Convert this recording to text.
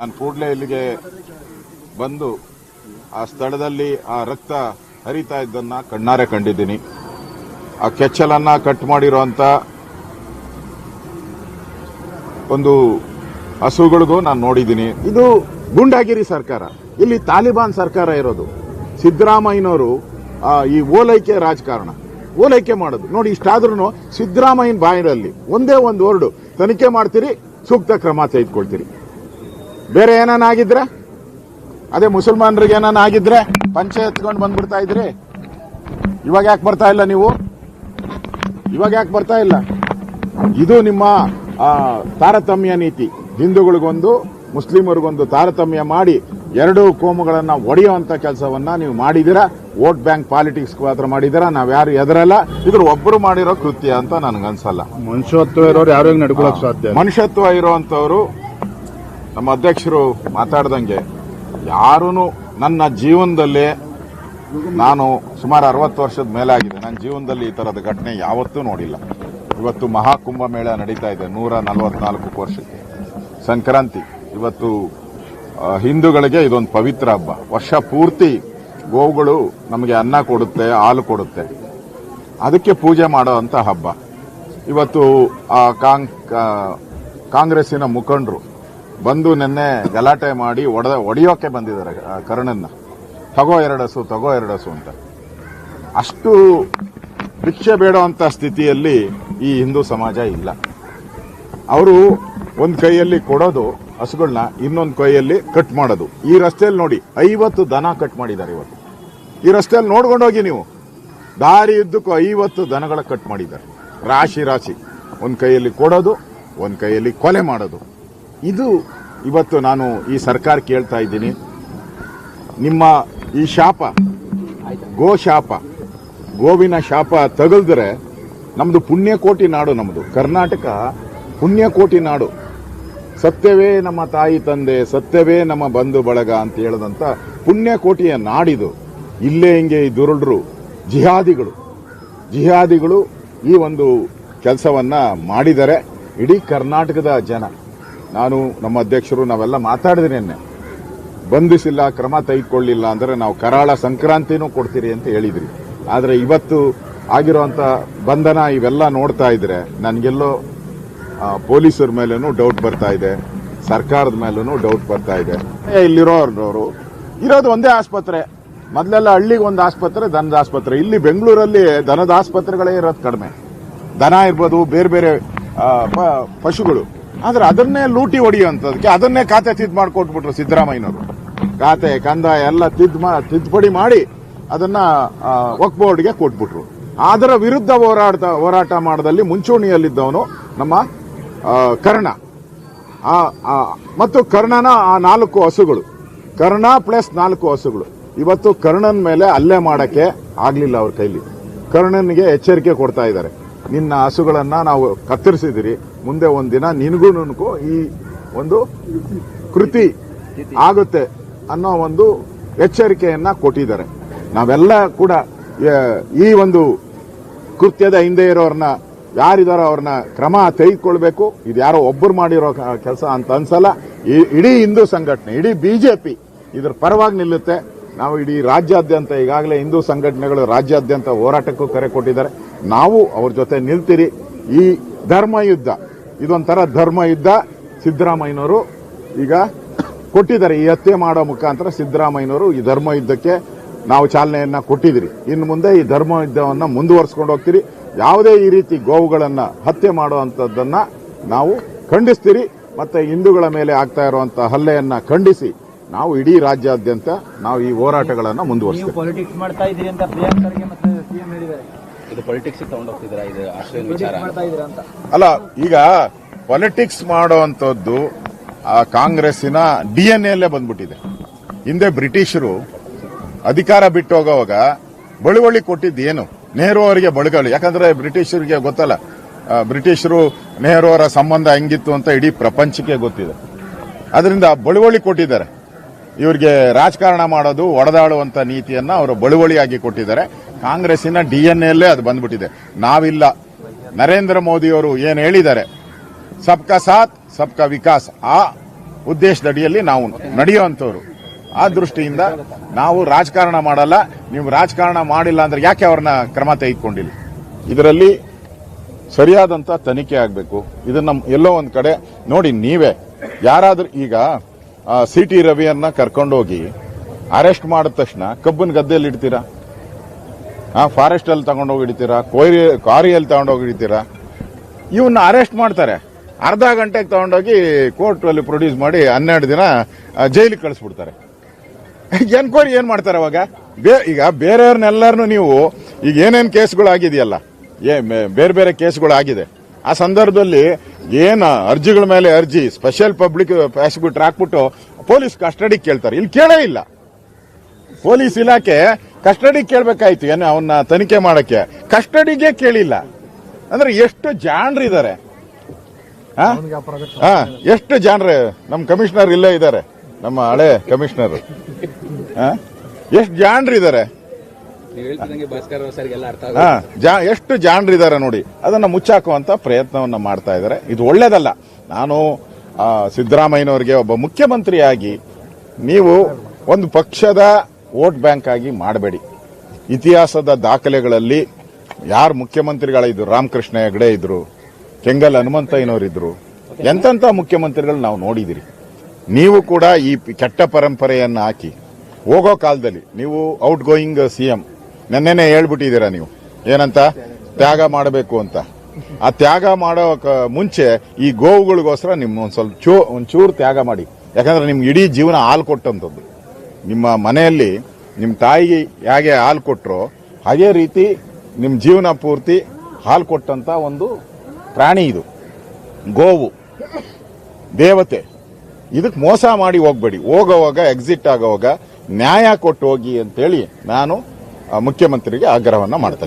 ನಾನು ಕೂಡಲೇ ಇಲ್ಲಿಗೆ ಬಂದು ಆ ಸ್ಥಳದಲ್ಲಿ ಆ ರಕ್ತ ಹರಿತಾ ಇದ್ದನ್ನ ಕಣ್ಣಾರೆ ಕಂಡಿದ್ದೀನಿ. ಆ ಕೆಚ್ಚಲನ್ನ ಕಟ್ ಮಾಡಿರುವಂತ ಒಂದು ಹಸುಗಳಿಗೂ ನಾನು ನೋಡಿದ್ದೀನಿ. ಇದು ಗುಂಡಾಗಿರಿ ಸರ್ಕಾರ, ಇಲ್ಲಿ ತಾಲಿಬಾನ್ ಸರ್ಕಾರ ಇರೋದು. ಸಿದ್ದರಾಮಯ್ಯನವರು ಈ ಓಲೈಕೆ ರಾಜಕಾರಣ, ಓಲೈಕೆ ಮಾಡೋದು ನೋಡಿ. ಇಷ್ಟಾದ್ರೂ ಸಿದ್ದರಾಮಯ್ಯನ ಬಾಯಿನಲ್ಲಿ ಒಂದೇ ಒಂದು ವರ್ಡು, ತನಿಖೆ ಮಾಡ್ತೀರಿ, ಸೂಕ್ತ ಕ್ರಮ ತೆಗೆದುಕೊಳ್ತೀರಿ. ಬೇರೆ ಏನಾಗಿದ್ರೆ, ಅದೇ ಮುಸಲ್ಮಾನರಿಗೆ ಏನಾಗಿದ್ರೆ ಪಂಚೆ ಎತ್ಕೊಂಡು ಬಂದ್ಬಿಡ್ತಾ ಇದ್ರಿ. ಇವಾಗ ಯಾಕೆ ಬರ್ತಾ ಇಲ್ಲ ನೀವು? ಇವಾಗ ಯಾಕೆ ಬರ್ತಾ ಇಲ್ಲ? ಇದು ನಿಮ್ಮ ತಾರತಮ್ಯ ನೀತಿ. ಹಿಂದೂಗಳಿಗೊಂದು ಮುಸ್ಲಿಮರಿಗೊಂದು ತಾರತಮ್ಯ ಮಾಡಿ ಎರಡು ಕೋಮುಗಳನ್ನ ಒಡೆಯುವಂತ ಕೆಲಸವನ್ನ ನೀವು ಮಾಡಿದಿರಾ. ವೋಟ್ ಬ್ಯಾಂಕ್ ಪಾಲಿಟಿಕ್ಸ್ ಮಾತ್ರ ಮಾಡಿದಿರಾ. ನಾವ್ಯಾರು ಎದರಲ್ಲ. ಇದ್ರ ಒಬ್ಬರು ಮಾಡಿರೋ ಕೃತ್ಯ ಅಂತ ನನಗನ್ಸಲ್ಲ. ಮನುಷ್ಯತ್ವ ಇರೋರು ಯಾರು ನಡ್ಕೊಳ್ಳೋಕೆ ಸಾಧ್ಯ? ಮನುಷ್ಯತ್ವ ಇರುವಂತವ್ರು, ನಮ್ಮ ಅಧ್ಯಕ್ಷರು ಮಾತಾಡ್ದಂಗೆ, ಯಾರೂ ನನ್ನ ಜೀವನದಲ್ಲಿ, ನಾನು ಸುಮಾರು 60 ವರ್ಷದ ಮೇಲೆ ಆಗಿದೆ, ನನ್ನ ಜೀವನದಲ್ಲಿ ಈ ತರದ ಘಟನೆ ಯಾವತ್ತೂ ನೋಡಿಲ್ಲ. ಇವತ್ತು ಮಹಾಕುಂಭ ಮೇಳ ನಡೀತಾ ಇದೆ 144 ವರ್ಷಕ್ಕೆ. ಸಂಕ್ರಾಂತಿ ಇವತ್ತು ಹಿಂದೂಗಳಿಗೆ ಇದೊಂದು ಪವಿತ್ರ ಹಬ್ಬ. ವರ್ಷ ಪೂರ್ತಿ ಗೋವುಗಳು ನಮಗೆ ಅನ್ನ ಕೊಡುತ್ತೆ, ಹಾಲು ಕೊಡುತ್ತೆ, ಅದಕ್ಕೆ ಪೂಜೆ ಮಾಡುವಂತ ಹಬ್ಬ. ಇವತ್ತು ಕಾಂಗ್ರೆಸ್ಸಿನ ಮುಖಂಡರು ಬಂದು ನಿನ್ನೆ ಗಲಾಟೆ ಮಾಡಿ ಒಡೆಯೋಕೆ ಬಂದಿದ್ದಾರೆ ಕರ್ಣನ್ನ. ತಗೋ 2 ಹಸು, ತಗೋ 2 ಹಸು ಅಂತ. ಅಷ್ಟು ಭಿಕ್ಷೆ ಬೇಡುವಂತ ಸ್ಥಿತಿಯಲ್ಲಿ ಈ ಹಿಂದೂ ಸಮಾಜ ಇಲ್ಲ. ಅವರು ಒಂದ್ ಕೈಯಲ್ಲಿ ಕೊಡೋದು ಹಸುಗಳನ್ನ, ಇನ್ನೊಂದು ಕೈಯಲ್ಲಿ ಕಟ್ ಮಾಡೋದು. ಈ ರಸ್ತೆಯಲ್ಲಿ ನೋಡಿ 50 ದನ ಕಟ್ ಮಾಡಿದ್ದಾರೆ ಇವತ್ತು. ಈ ರಸ್ತೆಯಲ್ಲಿ ನೋಡ್ಕೊಂಡೋಗಿ ನೀವು, ದಾರಿ ಉದ್ದಕ್ಕೂ 50 ದನಗಳ ಕಟ್ ಮಾಡಿದ್ದಾರೆ, ರಾಶಿ ರಾಶಿ. ಒಂದ್ ಕೈಯಲ್ಲಿ ಕೊಡೋದು, ಒಂದ್ ಕೈಯಲ್ಲಿ ಕೊಲೆ ಮಾಡೋದು. ಇದು ಇವತ್ತು ನಾನು ಈ ಸರ್ಕಾರ ಕೇಳ್ತಾ ಇದ್ದೀನಿ. ನಿಮ್ಮ ಈ ಶಾಪ, ಗೋ ಶಾಪ, ಗೋವಿನ ಶಾಪ ತಗಲ್ದ್ರೆ ನಮ್ದು ಪುಣ್ಯಕೋಟಿ ನಾಡು. ನಮ್ದು ಕರ್ನಾಟಕ ಪುಣ್ಯಕೋಟಿ ನಾಡು. ಸತ್ಯವೇ ನಮ್ಮ ತಾಯಿ ತಂದೆ, ಸತ್ಯವೇ ನಮ್ಮ ಬಂಧು ಬಳಗ ಅಂತ ಹೇಳದಂತ ಪುಣ್ಯಕೋಟಿಯ ನಾಡಿದು. ಇಲ್ಲೇ ಹಿಂಗೆ ಈ ದುರುಳರು ಜಿಹಾದಿಗಳು ಈ ಒಂದು ಕೆಲಸವನ್ನ ಮಾಡಿದರೆ ಇಡೀ ಕರ್ನಾಟಕದ ಜನ, ನಾನು ನಮ್ಮ ಅಧ್ಯಕ್ಷರು ನಾವೆಲ್ಲ ಮಾತಾಡಿದ್ರಿ, ಬಂಧಿಸಿಲ್ಲ, ಕ್ರಮ ತೆಗೆದುಕೊಳ್ಳಿಲ್ಲ ಅಂದ್ರೆ ನಾವು ಕರಾಳ ಸಂಕ್ರಾಂತಿನೂ ಕೊಡ್ತೀರಿ ಅಂತ ಹೇಳಿದ್ರಿ. ಆದ್ರೆ ಇವತ್ತು ಆಗಿರುವಂತ ಬಂಧನ ಇವೆಲ್ಲ ನೋಡ್ತಾ ಇದ್ರೆ ನನಗೆಲ್ಲೋ ಪೊಲೀಸರ ಮೇಲೂ ಡೌಟ್ ಬರ್ತಾ ಇದೆ, ಸರ್ಕಾರದ ಮೇಲೂ ಡೌಟ್ ಬರ್ತಾ ಇದೆ. ಇಲ್ಲಿರೋರು ಇರೋದು ಒಂದೇ ಆಸ್ಪತ್ರೆ. ಮೊದಲೆಲ್ಲ ಹಳ್ಳಿಗೆ ಒಂದು ಆಸ್ಪತ್ರೆ, ದನದ ಆಸ್ಪತ್ರೆ. ಇಲ್ಲಿ ಬೆಂಗಳೂರಲ್ಲಿ ದನದ ಆಸ್ಪತ್ರೆಗಳೇ ಇರೋದು ಕಡಿಮೆ. ದನ ಇರ್ಬೋದು, ಬೇರೆ ಬೇರೆ ಪಶುಗಳು. ಆದ್ರೆ ಅದನ್ನೇ ಲೂಟಿ ಹೊಡೆಯುವಂಥದಕ್ಕೆ ಅದನ್ನೇ ಖಾತೆ ಮಾಡಿಕೊಟ್ಬಿಟ್ರು ಸಿದ್ದರಾಮಯ್ಯನವರು. ಖಾತೆ ಕಂದಾಯ ಎಲ್ಲ ತಿದ್ದುಪಡಿ ಮಾಡಿ ಅದನ್ನ ವಕ್ಫ್ ಬೋರ್ಡ್ಗೆ ಕೊಟ್ಬಿಟ್ರು. ಅದರ ವಿರುದ್ಧ ಹೋರಾಟ ಮಾಡದಲ್ಲಿ ಮುಂಚೂಣಿಯಲ್ಲಿದ್ದವನು ನಮ್ಮ ಕರ್ಣ. ಮತ್ತು ಕರ್ಣನ ಆ 4 ಹಸುಗಳು, ಕರ್ಣ ಪ್ಲಸ್ 4 ಹಸುಗಳು. ಇವತ್ತು ಕರ್ಣನ್ ಮೇಲೆ ಹಲ್ಲೆ ಮಾಡಕ್ಕೆ ಆಗ್ಲಿಲ್ಲ ಅವ್ರ ಕೈಲಿ. ಕರ್ಣನ್ಗೆ ಎಚ್ಚರಿಕೆ ಕೊಡ್ತಾ ಇದ್ದಾರೆ, ನಿನ್ನ ಹಸುಗಳನ್ನ ನಾವು ಕತ್ತರಿಸಿದಿರಿ, ಮುಂದೆ ಒಂದಿನ ನಿನಗೂ ಈ ಒಂದು ಕೃತಿ ಆಗುತ್ತೆ ಅನ್ನೋ ಒಂದು ಎಚ್ಚರಿಕೆಯನ್ನ ಕೊಟ್ಟಿದ್ದಾರೆ. ನಾವೆಲ್ಲ ಕೂಡ ಈ ಒಂದು ಕೃತ್ಯದ ಹಿಂದೆ ಇರೋರನ್ನ, ಯಾರಿದಾರೋ ಅವ್ರನ್ನ ಕ್ರಮ ತೆಗೆದುಕೊಳ್ಬೇಕು. ಇದು ಯಾರೋ ಒಬ್ಬರು ಮಾಡಿರೋ ಕೆಲಸ ಅಂತ ಅನ್ಸಲ್ಲ. ಇಡೀ ಹಿಂದೂ ಸಂಘಟನೆ, ಇಡೀ ಬಿಜೆಪಿ ಇದ್ರ ಪರವಾಗಿ ನಿಲ್ಲುತ್ತೆ. ನಾವು ಇಡೀ ರಾಜ್ಯಾದ್ಯಂತ, ಈಗಾಗಲೇ ಹಿಂದೂ ಸಂಘಟನೆಗಳು ರಾಜ್ಯಾದ್ಯಂತ ಹೋರಾಟಕ್ಕೂ ಕರೆ ಕೊಟ್ಟಿದ್ದಾರೆ. ನಾವು ಅವ್ರ ಜೊತೆ ನಿಲ್ತೀರಿ. ಈ ಧರ್ಮಯುದ್ಧ ಇದೊಂಥರ ಧರ್ಮಯುದ್ಧ. ಸಿದ್ದರಾಮಯ್ಯನವರು ಈಗ ಕೊಟ್ಟಿದ್ದಾರೆ. ಈ ಹತ್ಯೆ ಮಾಡೋ ಮುಖಾಂತರ ಸಿದ್ದರಾಮಯ್ಯನವರು ಈ ಧರ್ಮಯುದ್ಧಕ್ಕೆ ನಾವು ಚಾಲನೆಯನ್ನ ಕೊಟ್ಟಿದ್ದೀರಿ. ಇನ್ನು ಮುಂದೆ ಈ ಧರ್ಮಯುದ್ಧವನ್ನ ಮುಂದುವರಿಸಿಕೊಂಡು ಹೋಗ್ತೀರಿ. ಯಾವುದೇ ಈ ರೀತಿ ಗೋವುಗಳನ್ನ ಹತ್ಯೆ ಮಾಡುವಂತದ್ದನ್ನ ನಾವು ಖಂಡಿಸ್ತೀರಿ. ಮತ್ತೆ ಹಿಂದೂಗಳ ಮೇಲೆ ಆಗ್ತಾ ಇರುವಂತಹ ಹಲ್ಲೆಯನ್ನ ಖಂಡಿಸಿ ನಾವು ಇಡೀ ರಾಜ್ಯಾದ್ಯಂತ ನಾವು ಈ ಹೋರಾಟಗಳನ್ನ ಮುಂದುವರಿಸ್ತೀವಿ. ಪಾಲಿಟಿಕ್ಸ್ ಮಾಡ್ತಾ ಇದ್ದೀರಿ ಅಂತ ಪ್ರಿಯಾಂಕ್ ಖರ್ಗೆ ಮತ್ತು ಸಿಎಂ ಹೇಳಿದ್ದಾರೆ. ಇದು ಪಾಲಿಟಿಕ್ಸ್ ತಗೊಂಡು ಹೋಗ್ತಿದ್ದೀರಾ? ಇದು ಆಶ್ರಯ ವಿಚಾರ ಅಂತ ಅಲ್ಲ, ಈಗ ಪಾಲಿಟಿಕ್ಸ್ ಮಾಡುವಂತದ್ದು ಆ ಕಾಂಗ್ರೆಸ್ಸಿನ DNA ಅಲ್ಲೇ ಬಂದ್ಬಿಟ್ಟಿದೆ. ಹಿಂದೆ ಬ್ರಿಟಿಷರು ಅಧಿಕಾರ ಬಿಟ್ಟು ಹೋಗುವಾಗ ಬಳುವಳಿ ಕೊಟ್ಟಿದ್ದೇನು? ನೆಹರು ಅವರಿಗೆ ಬಳುವಳಿ. ಯಾಕಂದ್ರೆ ಬ್ರಿಟಿಷರಿಗೆ ಗೊತ್ತಲ್ಲ, ಬ್ರಿಟಿಷರು ನೆಹರು ಅವರ ಸಂಬಂಧ ಹೆಂಗಿತ್ತು ಅಂತ ಇಡೀ ಪ್ರಪಂಚಕ್ಕೆ ಗೊತ್ತಿದೆ. ಅದರಿಂದ ಬಳುವಳಿ ಕೊಟ್ಟಿದ್ದಾರೆ. ಇವರಿಗೆ ರಾಜಕಾರಣ ಮಾಡೋದು, ಒಡೆದಾಡುವಂತ ನೀತಿಯನ್ನ ಅವರು ಬಳುವಳಿಯಾಗಿ ಕೊಟ್ಟಿದ್ದಾರೆ. ಕಾಂಗ್ರೆಸ್ಸಿನ DNA ಅಲ್ಲೇ ಅದು ಬಂದ್ಬಿಟ್ಟಿದೆ. ನಾವಿಲ್ಲ. ನರೇಂದ್ರ ಮೋದಿ ಅವರು ಏನ್ ಹೇಳಿದ್ದಾರೆ, ಸಬ್ಕಾ ಸಾಥ್ ಸಬ್ಕಾ ವಿಕಾಸ್, ಆ ಉದ್ದೇಶದಡಿಯಲ್ಲಿ ನಾವು ನಡೆಯುವಂಥವ್ರು. ಆ ದೃಷ್ಟಿಯಿಂದ ನಾವು ರಾಜಕಾರಣ ಮಾಡಲ್ಲ. ನೀವು ರಾಜಕಾರಣ ಮಾಡಿಲ್ಲ ಅಂದ್ರೆ ಯಾಕೆ ಅವ್ರನ್ನ ಕ್ರಮ ತೆಗೆದುಕೊಂಡಿಲ್ಲ? ಇದರಲ್ಲಿ ಸರಿಯಾದಂತ ತನಿಖೆ ಆಗಬೇಕು. ಇದನ್ನ ಎಲ್ಲೋ ಒಂದ್ ಕಡೆ ನೋಡಿ, ನೀವೇ ಯಾರಾದ್ರೂ ಈಗ CT ರವಿಯನ್ನ ಕರ್ಕೊಂಡೋಗಿ ಅರೆಸ್ಟ್ ಮಾಡಿದ ತಕ್ಷಣ ಕಬ್ಬನ್ ಗದ್ದೆಯಲ್ಲಿ ಇಡ್ತೀರಾ? ಫಾರೆಸ್ಟ್ ಅಲ್ಲಿ ತಗೊಂಡೋಗಿ ಹಿಡಿತೀರಾ? ಕ್ವಾರಿಯಲ್ಲಿ ತಗೊಂಡೋಗಿ ಹಿಡಿತೀರಾ? ಇವನ್ನ ಅರೆಸ್ಟ್ ಮಾಡ್ತಾರೆ, ಅರ್ಧ ಗಂಟೆಗೆ ತಗೊಂಡೋಗಿ ಕೋರ್ಟ್ ಅಲ್ಲಿ ಪ್ರೊಡ್ಯೂಸ್ ಮಾಡಿ 12 ದಿನ ಜೈಲಿಗೆ ಕಳಿಸ್ಬಿಡ್ತಾರೆ. ಎನ್ಕ್ವೈರಿ ಏನ್ ಮಾಡ್ತಾರೆ ಅವಾಗ? ಈಗ ಬೇರೆಯವ್ರನ್ನೆಲ್ಲರನ್ನು ನೀವು ಈಗ ಏನೇನ್ ಕೇಸ್ಗಳು ಆಗಿದೆಯಲ್ಲ, ಬೇರೆ ಬೇರೆ ಕೇಸ್ಗಳು ಆಗಿದೆ, ಆ ಸಂದರ್ಭದಲ್ಲಿ ಏನ್ ಅರ್ಜಿಗಳ ಮೇಲೆ ಅರ್ಜಿ ಸ್ಪೆಷಲ್ ಪಬ್ಲಿಕ್ ಪ್ರಾಸಿಕ್ಯೂಟರ್ ಹಾಕ್ಬಿಟ್ಟು ಪೊಲೀಸ್ ಕಸ್ಟಡಿಗೆ ಕೇಳ್ತಾರೆ. ಇಲ್ಲಿ ಕೇಳೇ ಇಲ್ಲ. ಪೊಲೀಸ್ ಇಲಾಖೆ ಕಸ್ಟಡಿಗೆ ಕೇಳಬೇಕಾಯ್ತು ಏನು ಅವನ್ನ ತನಿಖೆ ಮಾಡಕ್ಕೆ, ಕಸ್ಟಡಿಗೆ ಕೇಳಿಲ್ಲ. ಅಂದ್ರೆ ಎಷ್ಟು ಜಾಣರಿದ್ದಾರೆ, ಎಷ್ಟು ಜಾಣರು. ನಮ್ಮ ಕಮಿಷನರ್ ಇಲ್ಲೇ ಇದ್ದಾರೆ, ನಮ್ಮ ಹಳೆ ಕಮಿಷನರ್. ಎಷ್ಟು ಜಾಣರಿದ್ದಾರೆ, ನೀವು ಹೇಳ್ತಿದಂಗೆ ಭಾಸ್ಕರ್ ಸರ್ಗೆಲ್ಲ ಅರ್ಥ ಎಷ್ಟು ಜಾಣರಿದ್ದಾರೆ ನೋಡಿ. ಅದನ್ನ ಮುಚ್ಚಾಕುವಂತ ಪ್ರಯತ್ನವನ್ನ ಮಾಡ್ತಾ ಇದ್ದಾರೆ. ಇದು ಒಳ್ಳೇದಲ್ಲ. ನಾನು ಸಿದ್ದರಾಮಯ್ಯನವರಿಗೆ ಒಬ್ಬ ಮುಖ್ಯಮಂತ್ರಿಯಾಗಿ ನೀವು ಒಂದು ಪಕ್ಷದ ವೋಟ್ ಬ್ಯಾಂಕ್ ಆಗಿ ಮಾಡಬೇಡಿ. ಇತಿಹಾಸದ ದಾಖಲೆಗಳಲ್ಲಿ ಯಾರು ಮುಖ್ಯಮಂತ್ರಿಗಳಿದ್ರು, ರಾಮಕೃಷ್ಣ ಹೆಗಡೆ ಇದ್ರು, ಕೆಂಗಲ್ ಹನುಮಂತಯ್ಯನವರಿದ್ರು, ಎಂತೆಂಥ ಮುಖ್ಯಮಂತ್ರಿಗಳು ನಾವು ನೋಡಿದಿರಿ. ನೀವು ಕೂಡ ಈ ಕೆಟ್ಟ ಪರಂಪರೆಯನ್ನ ಹಾಕಿ ಹೋಗೋ ಕಾಲದಲ್ಲಿ ನೀವು ಔಟ್ ಗೋಯಿಂಗ್ CM ನೆನ್ನೆನೆ ಹೇಳ್ಬಿಟ್ಟಿದ್ದೀರಾ ನೀವು ಏನಂತ, ತ್ಯಾಗ ಮಾಡಬೇಕು ಅಂತ. ಆ ತ್ಯಾಗ ಮಾಡೋ ಮುಂಚೆ ಈ ಗೋವುಗಳಿಗೋಸ್ಕರ ನಿಮ್ಮ ಒಂಚೂರು ತ್ಯಾಗ ಮಾಡಿ. ಯಾಕಂದ್ರೆ ನಿಮ್ಗೆ ಇಡೀ ಜೀವನ ಹಾಲು ಕೊಟ್ಟಂಥದ್ದು. ನಿಮ್ಮ ಮನೆಯಲ್ಲಿ ನಿಮ್ಮ ತಾಯಿಗೆ ಹೇಗೆ ಹಾಲು ಕೊಟ್ಟರೋ ಅದೇ ರೀತಿ ನಿಮ್ಮ ಜೀವನ ಪೂರ್ತಿ ಹಾಲು ಕೊಟ್ಟಂತ ಒಂದು ಪ್ರಾಣಿ ಇದು ಗೋವು, ದೇವತೆ. ಇದಕ್ಕೆ ಮೋಸ ಮಾಡಿ ಹೋಗ್ಬೇಡಿ. ಹೋಗೋವಾಗ ಎಕ್ಸಿಟ್ ಆಗೋವಾಗ ನ್ಯಾಯ ಕೊಟ್ಟು ಹೋಗಿ ಅಂತೇಳಿ ನಾನು ಮುಖ್ಯಮಂತ್ರಿಗೆ ಆಗ್ರಹವನ್ನ ಮಾಡ್ತೇನೆ.